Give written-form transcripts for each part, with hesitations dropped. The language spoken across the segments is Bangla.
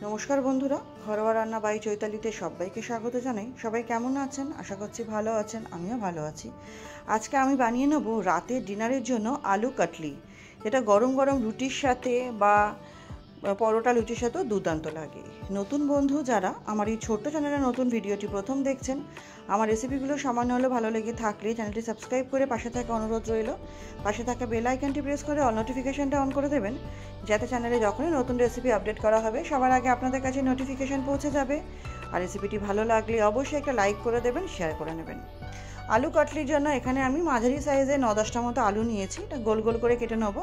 নমস্কার বন্ধুরা, ঘরোয়া রান্না বাই চৈতালিতে সবাইকে স্বাগত জানাই। সবাই কেমন আছেন? আশা করছি ভালো আছেন, আমিও ভালো আছি। আজকে আমি বানিয়ে নেব রাতের ডিনারের জন্য আলু কাটলি, যেটা গরম গরম রুটির সাথে বা পরোটা লুচির সাথেও দুর্দান্ত লাগে। নতুন বন্ধু যারা আমার এই ছোট্ট চ্যানেলে নতুন ভিডিওটি প্রথম দেখছেন, আমার রেসিপিগুলো সামান্য হলেও ভালো লেগে থাকলে চ্যানেলটি সাবস্ক্রাইব করে পাশে থাকা অনুরোধ রইল। পাশে থাকা বেল আইকনটি প্রেস করে অল নোটিফিকেশানটা অন করে দেবেন, যাতে চ্যানেলে যখনই নতুন রেসিপি আপডেট করা হবে সবার আগে আপনাদের কাছে নোটিফিকেশান পৌঁছে যাবে। আর রেসিপিটি ভালো লাগলে অবশ্যই একটা লাইক করে দেবেন, শেয়ার করে নেবেন। আলু কাটলির জন্য এখানে আমি মাঝারি সাইজে 9-10টা মতো আলু নিয়েছি। এটা গোল গোল করে কেটে নেব।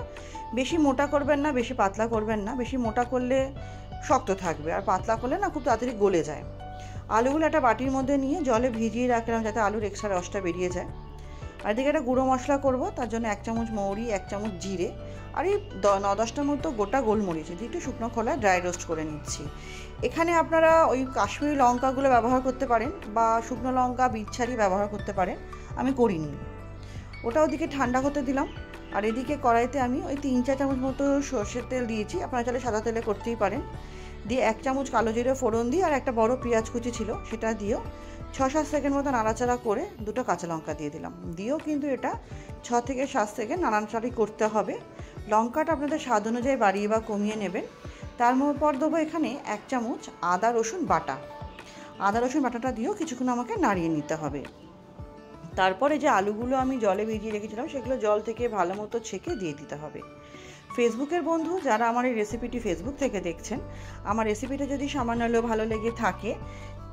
বেশি মোটা করবেন না, বেশি পাতলা করবেন না। বেশি মোটা করলে শক্ত থাকবে, আর পাতলা করলে না খুব তাড়াতাড়ি গলে যায়। আলুগুলো একটা বাটির মধ্যে নিয়ে জলে ভিজিয়ে রাখলাম, যাতে আলুর এক্সট্রা রসটা বেরিয়ে যায়। আর এদিকে একটা গুঁড়ো মশলা করব, তার জন্য 1 চামচ মৌরি, 1 চামচ জিরে, আর এই 9-10টার মতো গোটা গোলমরিচ দিয়ে একটু শুকনো খোলায় ড্রাই রোস্ট করে নিচ্ছি। এখানে আপনারা ওই কাশ্মীরি লঙ্কাগুলো ব্যবহার করতে পারেন, বা শুকনো লঙ্কা বিচ্ছারি ব্যবহার করতে পারেন। আমি করিনি। ওটা ওদিকে ঠান্ডা হতে দিলাম। আর এদিকে কড়াইতে আমি ওই 3-4 চামচ মতো সর্ষের তেল দিয়েছি। আপনারা চাইলে সাদা তেলে করতেই পারেন। দিয়ে 1 চামচ কালো জিরে ফোড়ন দিয়ে, আর একটা বড় পেঁয়াজ কুচি ছিল সেটা দিয়েও 6-7 সেকেন্ড মতো নাড়াচাড়া করে 2টো কাঁচা লঙ্কা দিয়ে দিলাম। দিয়েও কিন্তু এটা 6 থেকে 7 সেকেন্ড নাড়াচাড়ি করতে হবে। লঙ্কাটা আপনাদের স্বাদ অনুযায়ী বাড়িয়ে বা কমিয়ে নেবেন। তার পর দেবো এখানে 1 চামচ আদা রসুন বাটা। আদা রসুন বাটাটা দিয়েও কিছুক্ষণ আমাকে নাড়িয়ে নিতে হবে। তারপরে যে আলুগুলো আমি জলে ভিজিয়ে রেখেছিলাম, সেগুলো জল থেকে ভালো মতো ছেঁকে দিয়ে দিতে হবে। ফেসবুকের বন্ধু যারা আমার এই রেসিপিটি ফেসবুক থেকে দেখছেন, আমার রেসিপিটা যদি সামান্য হলেও ভালো লেগে থাকে,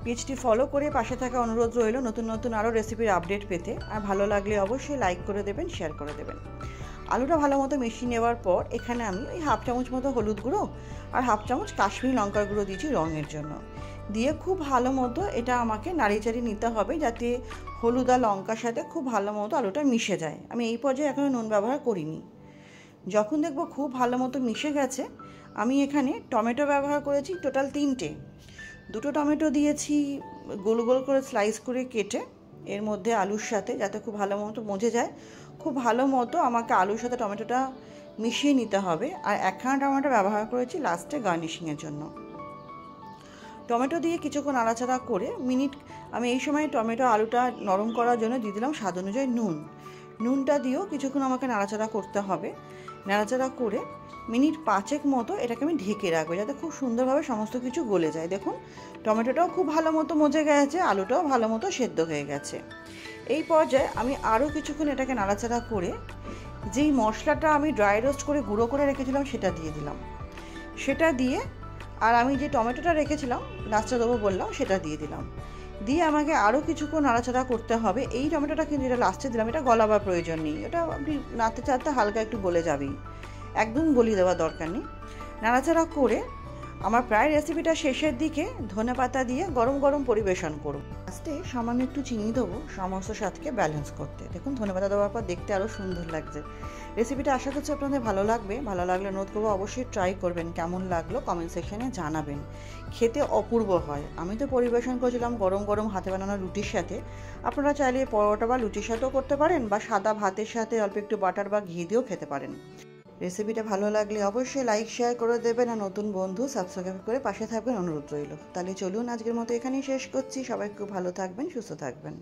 পেজটি ফলো করে পাশে থাকা অনুরোধ রইল নতুন নতুন আরও রেসিপির আপডেট পেতে। আর ভালো লাগলে অবশ্যই লাইক করে দেবেন, শেয়ার করে দেবেন। আলুটা ভালো মতো মিশিয়ে নেওয়ার পর এখানে আমি ওই 1/2 চামচ মতো হলুদ গুঁড়ো আর 1/2 চামচ কাশ্মীরি লঙ্কার গুঁড়ো দিয়েছি রঙের জন্য। দিয়ে খুব ভালো মতো এটা আমাকে নাড়িয়ে নিতে হবে, যাতে হলুদ আর লঙ্কার সাথে খুব ভালো মতো আলুটা মিশে যায়। আমি এই পর্যায়ে এখনও নুন ব্যবহার করিনি। যখন দেখব খুব ভালো মতো মিশে গেছে, আমি এখানে টমেটো ব্যবহার করেছি টোটাল 3টে। 2টো টমেটো দিয়েছি গোল গোল করে স্লাইস করে কেটে এর মধ্যে আলুর সাথে, যাতে খুব ভালো মতো মজে যায়। খুব ভালো মতো আমাকে আলুর সাথে টমেটোটা মিশিয়ে নিতে হবে। আর 1খানা টমেটো ব্যবহার করেছি লাস্টে গার্নিশিংয়ের জন্য। টমেটো দিয়ে কিছুক্ষণ নাড়াচাড়া করে আমি এই সময় টমেটো আলুটা নরম করার জন্য দিয়ে দিলাম স্বাদ অনুযায়ী নুন। নুনটা দিয়েও কিছুক্ষণ আমাকে নাড়াচাড়া করতে হবে। নাড়াচাড়া করে মিনিট 5 মতো এটাকে আমি ঢেকে রাখবো, যাতে খুব সুন্দরভাবে সমস্ত কিছু গলে যায়। দেখুন, টমেটোটাও খুব ভালো মতো মজে গেছে, আলুটাও ভালো মতো সেদ্ধ হয়ে গেছে। এই পর্যায়ে আমি আরও কিছুক্ষণ এটাকে নাড়াচাড়া করে যেই মশলাটা আমি ড্রাই রোস্ট করে গুঁড়ো করে রেখেছিলাম সেটা দিয়ে দিলাম। সেটা দিয়ে আর আমি যে টমেটোটা রেখেছিলাম লাস্টে দেবো বললাম, সেটা দিয়ে দিলাম। দিয়ে আমাকে আরও কিছুক্ষণ নাড়াচাড়া করতে হবে। এই টমেটোটা কিন্তু এটা লাস্টে দিলাম, এটা গলাবার প্রয়োজন নেই। এটা আপনি নাড়তে চাড়তে হালকা একটু গলে যাবেই, একদম গলিয়ে দেওয়ার দরকার নেই। নাড়াচাড়া করে আমার প্রায় রেসিপিটা শেষের দিকে ধনেপাতা দিয়ে গরম গরম পরিবেশন করব। লাস্টে সামান্য একটু চিনি দেবো সমস্ত স্বাদকে ব্যালেন্স করতে। দেখুন, ধনেপাতা দেওয়ার পর দেখতে আরও সুন্দর লাগছে। রেসিপিটা আশা করছি আপনাদের ভালো লাগবে। ভালো লাগলে অনুরোধ করবো অবশ্যই ট্রাই করবেন। কেমন লাগলো কমেন্ট সেকশনে জানাবেন। খেতে অপূর্ব হয়। আমি তো পরিবেশন করেছিলাম গরম গরম হাতে বানানো রুটির সাথে। আপনারা চাইলে পরোটা বা লুচির সাথেও করতে পারেন, বা সাদা ভাতের সাথে অল্প একটু বাটার বা ঘি দিয়েও খেতে পারেন। রেসিপিটা ভালো লাগলে অবশ্যই লাইক শেয়ার করে দেবেন, আর নতুন বন্ধু সাবস্ক্রাইব করে পাশে থাকবেন অনুরোধ রইল। তাহলে চলুন আজকের মতো এখানেই শেষ করছি। সবাই খুব ভালো থাকবেন, সুস্থ থাকবেন।